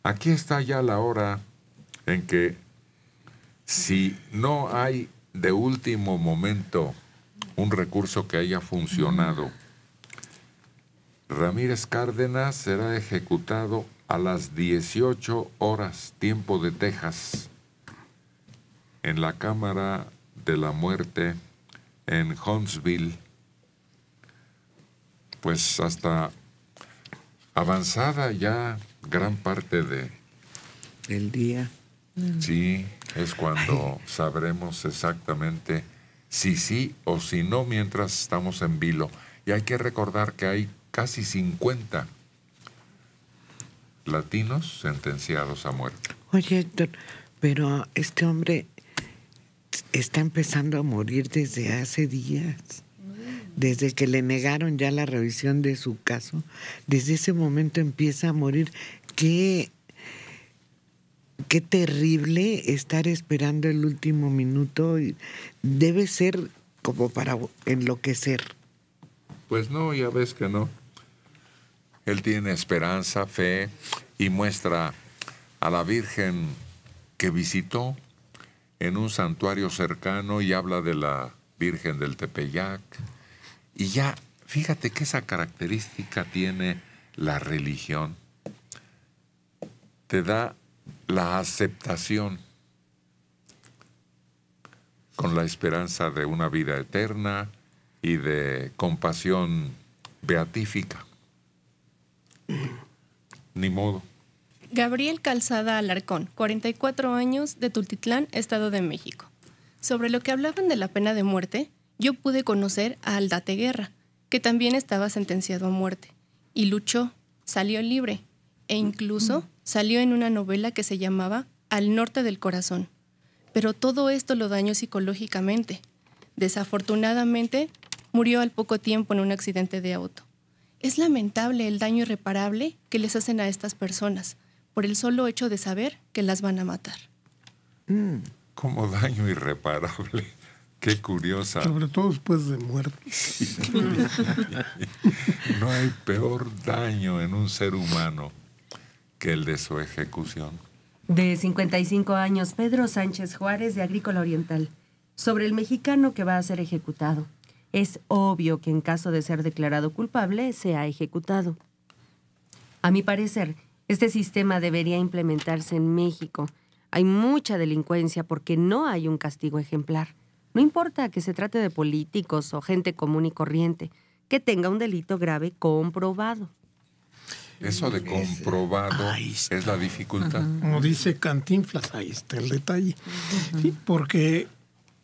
Aquí está ya la hora en que, si no hay de último momento un recurso que haya funcionado, Ramírez Cárdenas será ejecutado a las 18 horas, tiempo de Texas, en la Cámara de la Muerte en Huntsville. Pues hasta avanzada ya gran parte el día. Sí, es cuando sabremos exactamente si sí o si no mientras estamos en vilo. Y hay que recordar que hay casi 50 latinos sentenciados a muerte. Oye, Héctor, pero este hombre está empezando a morir desde hace días. Desde que le negaron ya la revisión de su caso, desde ese momento empieza a morir. Qué terrible estar esperando el último minuto. Debe ser como para enloquecer. Pues no, ya ves que no. Él tiene esperanza, fe, y muestra a la Virgen que visitó en un santuario cercano y habla de la Virgen del Tepeyac. Y ya, fíjate que esa característica tiene la religión. Te da la aceptación con la esperanza de una vida eterna y de compasión beatífica. Ni modo. Gabriel Calzada Alarcón, 44 años, de Tultitlán, Estado de México. Sobre lo que hablaban de la pena de muerte, yo pude conocer a Aldate Guerra, que también estaba sentenciado a muerte, y luchó, salió libre, e incluso salió en una novela que se llamaba Al norte del corazón. Pero todo esto lo dañó psicológicamente. Desafortunadamente, murió al poco tiempo en un accidente de auto. Es lamentable el daño irreparable que les hacen a estas personas, por el solo hecho de saber que las van a matar. Como daño irreparable. Qué curiosa. Sobre todo después de muerte. No hay peor daño en un ser humano que el de su ejecución. De 55 años, Pedro Sánchez Juárez, de Agrícola Oriental. Sobre el mexicano que va a ser ejecutado. Es obvio que en caso de ser declarado culpable, sea ejecutado. A mi parecer, este sistema debería implementarse en México. Hay mucha delincuencia porque no hay un castigo ejemplar. No importa que se trate de políticos o gente común y corriente, que tenga un delito grave comprobado. Eso de comprobado es la dificultad. Como dice Cantinflas, ahí está el detalle. Sí, porque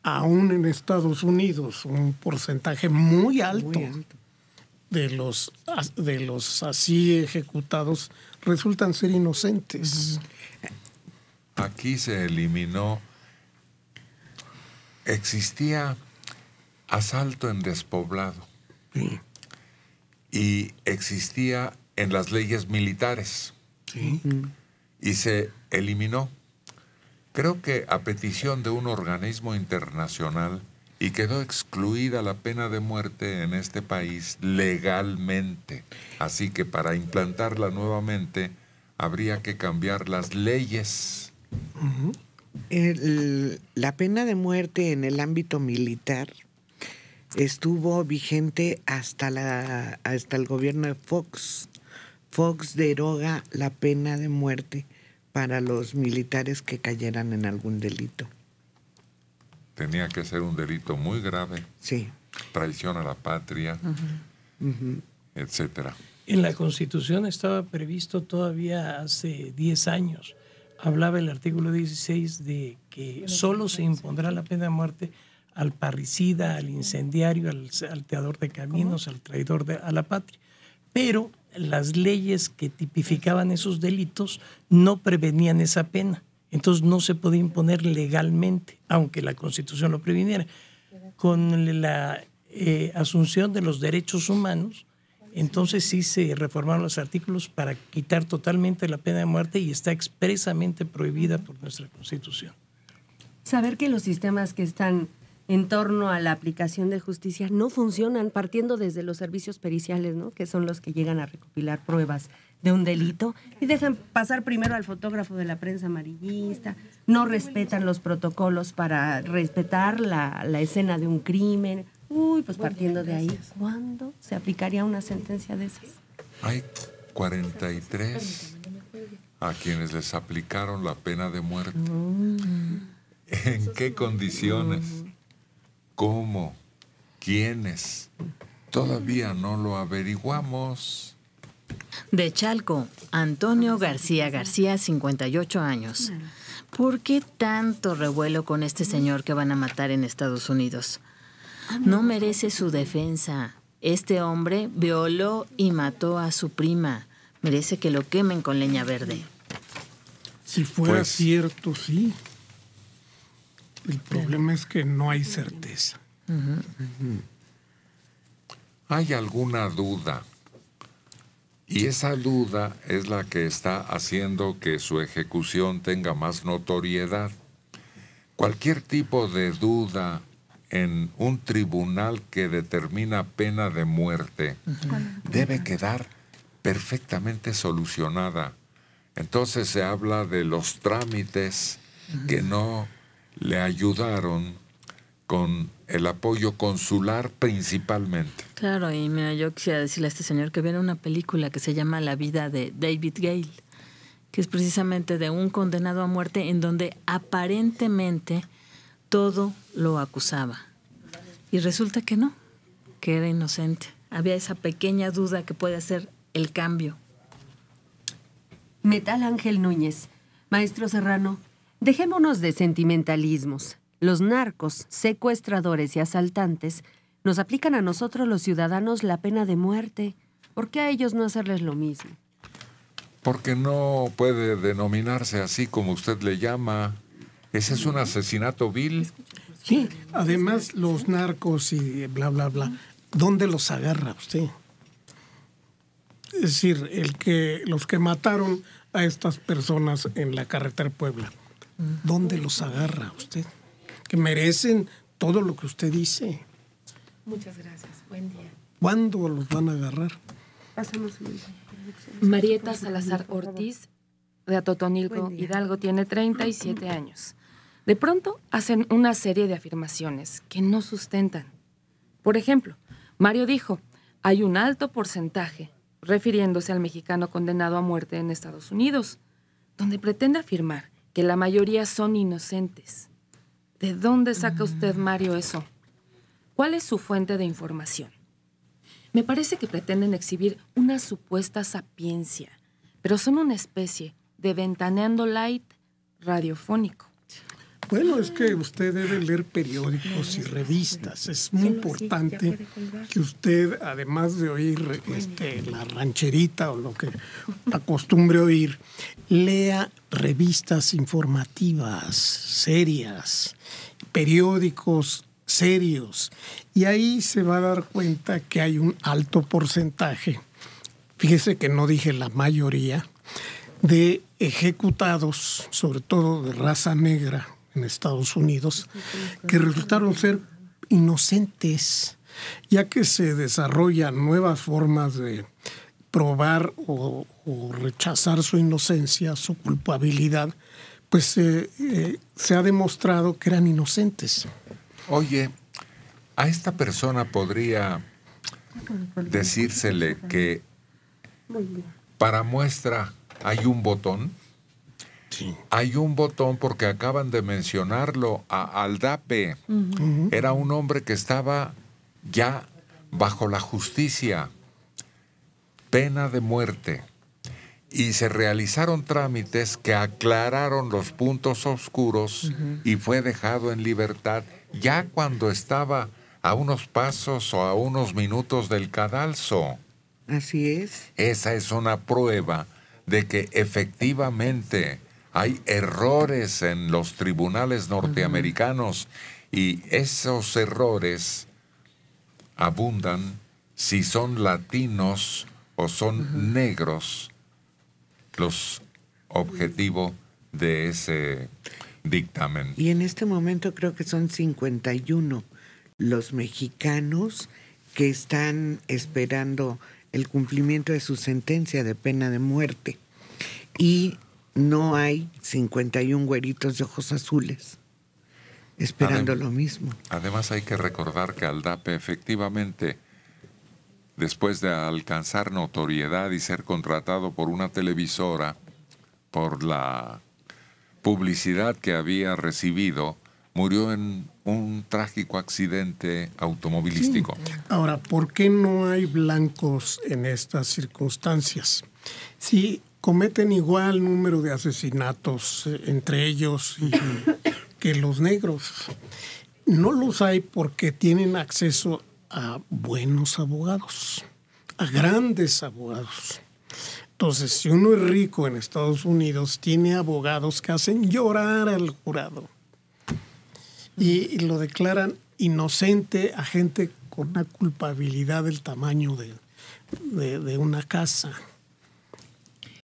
aún en Estados Unidos un porcentaje muy alto de los así ejecutados resultan ser inocentes. Aquí se eliminó. Existía asalto en despoblado. Sí. Y existía en las leyes militares. Sí. Y se eliminó. Creo que a petición de un organismo internacional, y quedó excluida la pena de muerte en este país legalmente. Así que para implantarla nuevamente habría que cambiar las leyes. La pena de muerte en el ámbito militar estuvo vigente hasta el gobierno de Fox. Fox deroga la pena de muerte para los militares que cayeran en algún delito. Tenía que ser un delito muy grave. Sí. Traición a la patria, etcétera. En la Constitución estaba previsto todavía hace 10 años. Hablaba el artículo 16 de que solo se impondrá la pena de muerte al parricida, al incendiario, al salteador de caminos, al traidor a la patria. Pero las leyes que tipificaban esos delitos no prevenían esa pena. Entonces no se podía imponer legalmente, aunque la Constitución lo previniera. Con la asunción de los derechos humanos, entonces sí se reformaron los artículos para quitar totalmente la pena de muerte y está expresamente prohibida por nuestra Constitución. Saber que los sistemas que están en torno a la aplicación de justicia no funcionan, partiendo desde los servicios periciales, ¿no? Que son los que llegan a recopilar pruebas de un delito y dejan pasar primero al fotógrafo de la prensa amarillista, no respetan los protocolos para respetar la escena de un crimen. Uy, pues partiendo de ahí, ¿cuándo se aplicaría una sentencia de esas? Hay 43 a quienes les aplicaron la pena de muerte. ¿En qué condiciones? ¿Cómo? ¿Quiénes? Todavía no lo averiguamos. De Chalco, Antonio García García, 58 años. ¿Por qué tanto revuelo con este señor que van a matar en Estados Unidos? No merece su defensa. Este hombre violó y mató a su prima. Merece que lo quemen con leña verde. Si fuera Pues, cierto, sí. El problema es que no hay certeza. Hay alguna duda. Y esa duda es la que está haciendo que su ejecución tenga más notoriedad. Cualquier tipo de duda en un tribunal que determina pena de muerte debe quedar perfectamente solucionada. Entonces se habla de los trámites que no le ayudaron con el apoyo consular principalmente. Claro, y mira, yo quisiera decirle a este señor que viera una película que se llama La vida de David Gale, que es precisamente de un condenado a muerte en donde aparentemente todo lo acusaba. Y resulta que no, que era inocente. Había esa pequeña duda que puede hacer el cambio. Metal Ángel Núñez. Maestro Serrano, dejémonos de sentimentalismos. Los narcos, secuestradores y asaltantes nos aplican a nosotros los ciudadanos la pena de muerte. ¿Por qué a ellos no hacerles lo mismo? Porque no puede denominarse así como usted le llama. Ese es un asesinato vil. Sí, además los narcos y bla, bla, bla, ¿dónde los agarra usted? Es decir, los que mataron a estas personas en la carretera Puebla, ¿dónde los agarra usted? Que merecen todo lo que usted dice. Muchas gracias. Buen día. ¿Cuándo los van a agarrar? Pasamos. Marieta Salazar Ortiz, de Atotonilco, Hidalgo, tiene 37 años. De pronto hacen una serie de afirmaciones que no sustentan. Por ejemplo, Mario dijo, hay un alto porcentaje, refiriéndose al mexicano condenado a muerte en Estados Unidos, donde pretende afirmar que la mayoría son inocentes. ¿De dónde saca usted, Mario, eso? ¿Cuál es su fuente de información? Me parece que pretenden exhibir una supuesta sapiencia, pero son una especie de ventaneando light radiofónico. Bueno, es que usted debe leer periódicos y revistas. Es muy importante que usted, además de oír la rancherita o lo que acostumbre oír, lea revistas informativas, serias, periódicos serios. Y ahí se va a dar cuenta que hay un alto porcentaje, fíjese que no dije la mayoría, de ejecutados, sobre todo de raza negra, en Estados Unidos, que resultaron ser inocentes, ya que se desarrollan nuevas formas de probar o rechazar su inocencia, su culpabilidad, pues se ha demostrado que eran inocentes. Oye, a esta persona podría decírsele que para muestra hay un botón. Sí. Hay un botón porque acaban de mencionarlo, a Aldape. Era un hombre que estaba ya bajo la justicia, pena de muerte. Y se realizaron trámites que aclararon los puntos oscuros y fue dejado en libertad ya cuando estaba a unos pasos o a unos minutos del cadalso. Así es. Esa es una prueba de que efectivamente hay errores en los tribunales norteamericanos y esos errores abundan si son latinos o son negros los objetivos de ese dictamen. Y en este momento creo que son 51 los mexicanos que están esperando el cumplimiento de su sentencia de pena de muerte. Y no hay 51 güeritos de ojos azules esperando lo mismo. Además hay que recordar que Aldape efectivamente, después de alcanzar notoriedad y ser contratado por una televisora, por la publicidad que había recibido, murió en un trágico accidente automovilístico. Sí. Ahora, ¿por qué no hay blancos en estas circunstancias? Si cometen igual número de asesinatos entre ellos que los negros, no los hay porque tienen acceso a buenos abogados, a grandes abogados. Entonces, si uno es rico en Estados Unidos, tiene abogados que hacen llorar al jurado y lo declaran inocente a gente con una culpabilidad del tamaño de una casa.